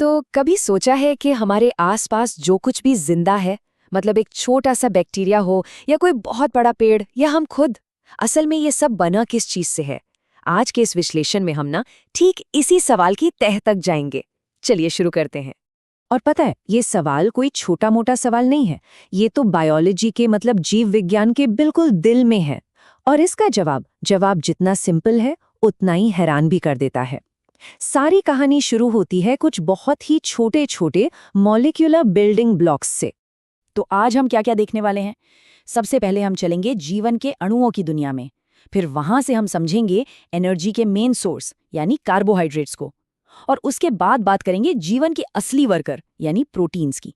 तो कभी सोचा है कि हमारे आसपास जो कुछ भी जिंदा है, मतलब एक छोटा सा बैक्टीरिया हो या कोई बहुत बड़ा पेड़ या हम खुद, असल में ये सब बना किस चीज से है? आज के इस विश्लेषण में हम ना ठीक इसी सवाल की तह तक जाएंगे। चलिए शुरू करते हैं। और पता है, ये सवाल कोई छोटा मोटा सवाल नहीं है। ये तो बायोलॉजी के मतलब जीव विज्ञान के बिल्कुल दिल में है। और इसका जवाब जितना सिंपल है उतना ही हैरान भी कर देता है। सारी कहानी शुरू होती है कुछ बहुत ही छोटे छोटे मॉलिक्यूलर बिल्डिंग ब्लॉक्स से। तो आज हम क्या क्या देखने वाले हैं? सबसे पहले हम चलेंगे जीवन के अणुओं की दुनिया में। फिर वहां से हम समझेंगे एनर्जी के मेन सोर्स यानी कार्बोहाइड्रेट्स को। और उसके बाद बात करेंगे जीवन के असली वर्कर यानी प्रोटीन्स की।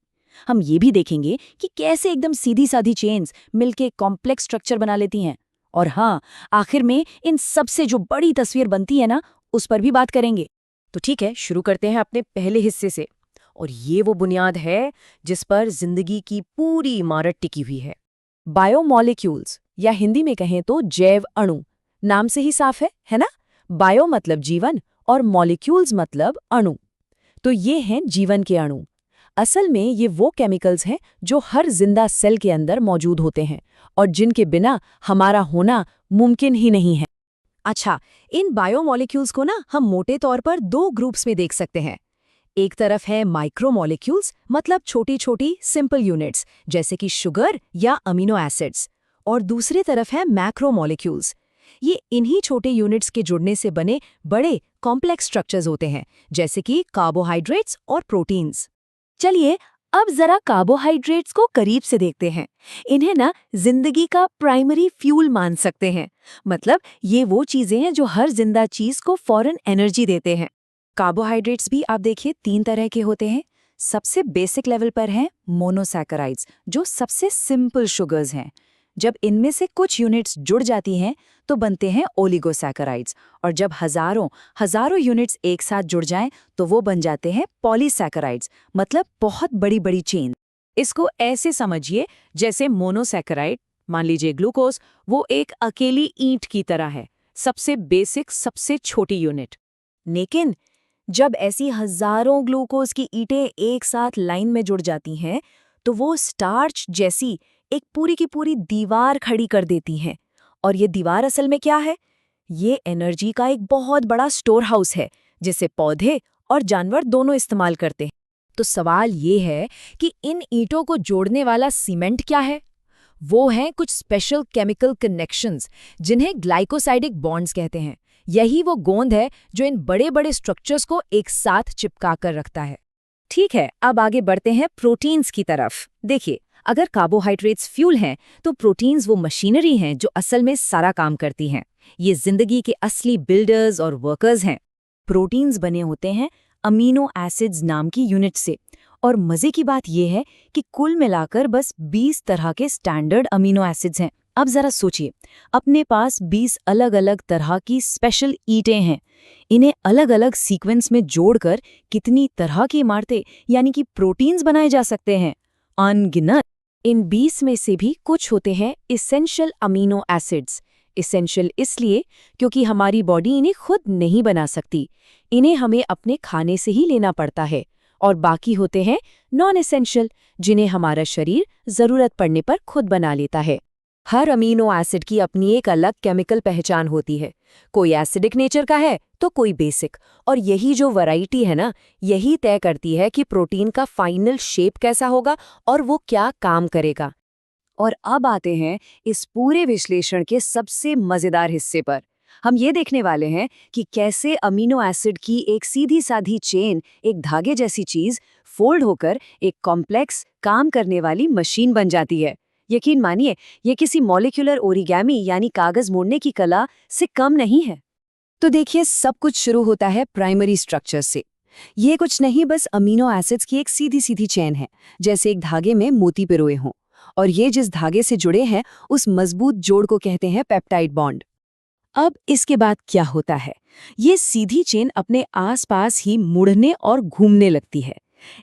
हम ये भी देखेंगे कि कैसे एकदम सीधी साधी चेन्स मिलके कॉम्प्लेक्स स्ट्रक्चर बना लेती हैं। और हाँ, आखिर में इन सबसे जो बड़ी तस्वीर बनती है ना, उस पर भी बात करेंगे। तो ठीक है, शुरू करते हैं अपने पहले हिस्से से। और ये वो बुनियाद है जिस पर जिंदगी की पूरी इमारत टिकी हुई है। बायोमॉलिक्यूल्स, या हिंदी में कहें तो जैव अणु। नाम से ही साफ है ना? बायो मतलब जीवन और मॉलिक्यूल्स मतलब अणु। तो ये हैं जीवन के अणु। असल में ये वो केमिकल्स हैं जो हर जिंदा सेल के अंदर मौजूद होते हैं और जिनके बिना हमारा होना मुमकिन ही नहीं है। अच्छा, इन बायोमॉलिक्यूल्स को ना हम मोटे तौर पर दो ग्रुप्स में देख सकते हैं। एक तरफ है माइक्रोमॉलिक्यूल्स, मतलब छोटी छोटी सिंपल यूनिट्स जैसे कि शुगर या अमीनो एसिड्स। और दूसरी तरफ है मैक्रोमॉलिक्यूल्स। ये इन्हीं छोटे यूनिट्स के जुड़ने से बने बड़े कॉम्प्लेक्स स्ट्रक्चर्स होते हैं, जैसे कि कार्बोहाइड्रेट्स और प्रोटीन्स। चलिए अब जरा कार्बोहाइड्रेट्स को करीब से देखते हैं। इन्हें ना जिंदगी का प्राइमरी फ्यूल मान सकते हैं। मतलब ये वो चीजें हैं जो हर जिंदा चीज को फौरन एनर्जी देते हैं। कार्बोहाइड्रेट्स भी आप देखिए 3 तरह के होते हैं। सबसे बेसिक लेवल पर हैं मोनोसैकेराइड्स, जो सबसे सिंपल शुगर्स हैं। जब इनमें से कुछ यूनिट्स जुड़ जाती हैं तो बनते हैं ओलिगोसैकेराइड्स। और जब हजारों यूनिट्स एक साथ जुड़ जाएं तो वो बन जाते हैं पॉलीसैकेराइड्स, मतलब बहुत बड़ी बड़ी चेन। इसको ऐसे समझिए जैसे मोनोसैकेराइड, मान लीजिए ग्लूकोज, वो एक अकेली ईंट की तरह है, सबसे बेसिक, सबसे छोटी यूनिट। लेकिन जब ऐसी हजारों ग्लूकोज की ईंटें एक साथ लाइन में जुड़ जाती हैं तो वो स्टार्च जैसी एक पूरी की पूरी दीवार खड़ी कर देती हैं। और ये दीवार असल में क्या है? ये एनर्जी का एक बहुत बड़ा स्टोर हाउस है जिसे पौधे और जानवर दोनों इस्तेमाल करते हैं। तो सवाल ये है कि इन ईंटों को जोड़ने वाला सीमेंट क्या है? वो हैं कुछ स्पेशल केमिकल कनेक्शंस जिन्हें ग्लाइकोसाइडिक बॉन्ड्स कहते हैं। यही वो गोंद है जो इन बड़े बड़े स्ट्रक्चर्स को एक साथ चिपका कर रखता है। ठीक है, अब आगे बढ़ते हैं प्रोटीन्स की तरफ। देखिए, अगर कार्बोहाइड्रेट्स फ्यूल हैं तो प्रोटीन्स वो मशीनरी हैं जो असल में सारा काम करती हैं। ये जिंदगी के असली बिल्डर्स और वर्कर्स हैं। प्रोटीन्स बने होते हैं अमीनो एसिड्स नाम की यूनिट से। और मजे की बात यह है कि कुल मिलाकर बस 20 तरह के स्टैंडर्ड अमीनो एसिड्स हैं। अब जरा सोचिए, अपने पास 20 अलग अलग तरह की स्पेशल ईंटें हैं। इन्हें अलग अलग सीक्वेंस में जोड़कर कितनी तरह की इमारतें यानी कि प्रोटीन्स बनाए जा सकते हैं? अनगिनत। इन 20 में से भी कुछ होते हैं इसेंशियल अमीनो एसिड्स। इसेंशियल इसलिए क्योंकि हमारी बॉडी इन्हें खुद नहीं बना सकती, इन्हें हमें अपने खाने से ही लेना पड़ता है। और बाकी होते हैं नॉन एसेंशियल, जिन्हें हमारा शरीर जरूरत पड़ने पर खुद बना लेता है। हर अमीनो एसिड की अपनी एक अलग केमिकल पहचान होती है। कोई एसिडिक नेचर का है तो कोई बेसिक। और यही जो वैरायटी है ना, यही तय करती है कि प्रोटीन का फाइनल शेप कैसा होगा और वो क्या काम करेगा। और अब आते हैं इस पूरे विश्लेषण के सबसे मजेदार हिस्से पर। हम ये देखने वाले हैं कि कैसे अमीनो एसिड की एक सीधी साधी चेन, एक धागे जैसी चीज, फोल्ड होकर एक कॉम्प्लेक्स काम करने वाली मशीन बन जाती है। यकीन मानिए, ये किसी मॉलिक्यूलर ओरिगैमी यानी कागज मोड़ने की कला से कम नहीं है। तो देखिए, सब कुछ शुरू होता है प्राइमरी स्ट्रक्चर से। ये कुछ नहीं, बस अमीनो एसिड्स की एक सीधी सीधी चेन है, जैसे एक धागे में मोती पिरोए हों। और ये जिस धागे से जुड़े हैं उस मजबूत जोड़ को कहते हैं पेप्टाइड बॉन्ड। अब इसके बाद क्या होता है? ये सीधी चेन अपने आसपास ही मुड़ने और घूमने लगती है।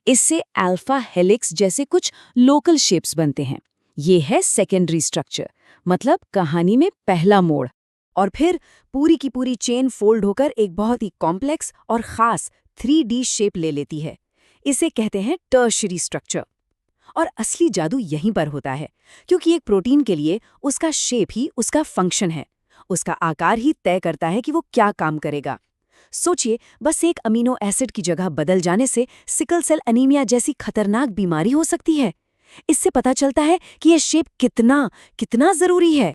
इससे अल्फा हेलिक्स जैसे कुछ लोकल शेप्स बनते हैं। ये है सेकेंडरी स्ट्रक्चर, मतलब कहानी में पहला मोड़। और फिर पूरी की पूरी चेन फोल्ड होकर एक बहुत ही कॉम्प्लेक्स और खास 3D शेप ले लेती है। इसे कहते हैं टर्शियरी स्ट्रक्चर। और असली जादू यहीं पर होता है, क्योंकि एक प्रोटीन के लिए उसका शेप ही उसका फंक्शन है। उसका आकार ही तय करता है कि वो क्या काम करेगा। सोचिए, बस एक अमीनो एसिड की जगह बदल जाने से सिकल सेल एनीमिया जैसी खतरनाक बीमारी हो सकती है। इससे पता चलता है कि यह शेप कितना कितना जरूरी है।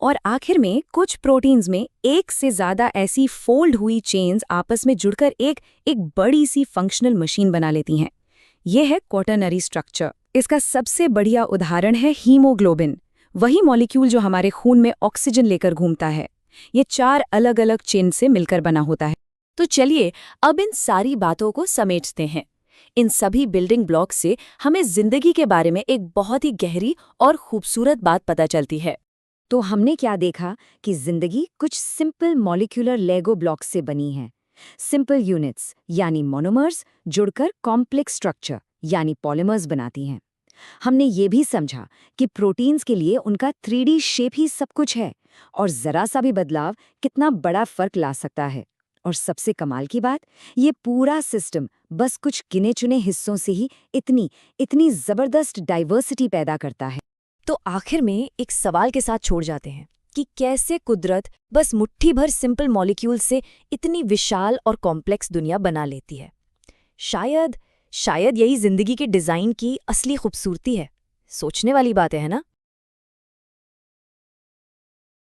और आखिर में कुछ प्रोटीन्स में एक से ज्यादा ऐसी फोल्ड हुई चेन्स आपस में जुड़कर एक बड़ी सी फंक्शनल मशीन बना लेती हैं। यह है क्वाटरनरी स्ट्रक्चर। इसका सबसे बढ़िया उदाहरण है हीमोग्लोबिन, वही मॉलिक्यूल जो हमारे खून में ऑक्सीजन लेकर घूमता है। ये 4 अलग अलग चेन से मिलकर बना होता है। तो चलिए अब इन सारी बातों को समेटते हैं। इन सभी बिल्डिंग ब्लॉक से हमें जिंदगी के बारे में एक बहुत ही गहरी और खूबसूरत बात पता चलती है। तो हमने क्या देखा कि जिंदगी कुछ सिंपल मॉलिक्यूलर लेगो ब्लॉक्स से बनी है। सिंपल यूनिट्स यानी मोनोमर्स जुड़कर कॉम्प्लेक्स स्ट्रक्चर यानी पॉलीमर्स बनाती हैं। हमने ये भी समझा कि प्रोटीन्स के लिए उनका 3D शेप ही सब कुछ है और जरा सा भी बदलाव कितना बड़ा फर्क ला सकता है। और सबसे कमाल की बात, ये पूरा सिस्टम बस कुछ गिने चुने हिस्सों से ही इतनी जबरदस्त डाइवर्सिटी पैदा करता है। तो आखिर में एक सवाल के साथ छोड़ जाते हैं कि कैसे कुदरत बस मुट्ठी भर सिंपल मॉलिक्यूल से इतनी विशाल और कॉम्प्लेक्स दुनिया बना लेती है। शायद यही जिंदगी के डिजाइन की असली खूबसूरती है। सोचने वाली बात है ना?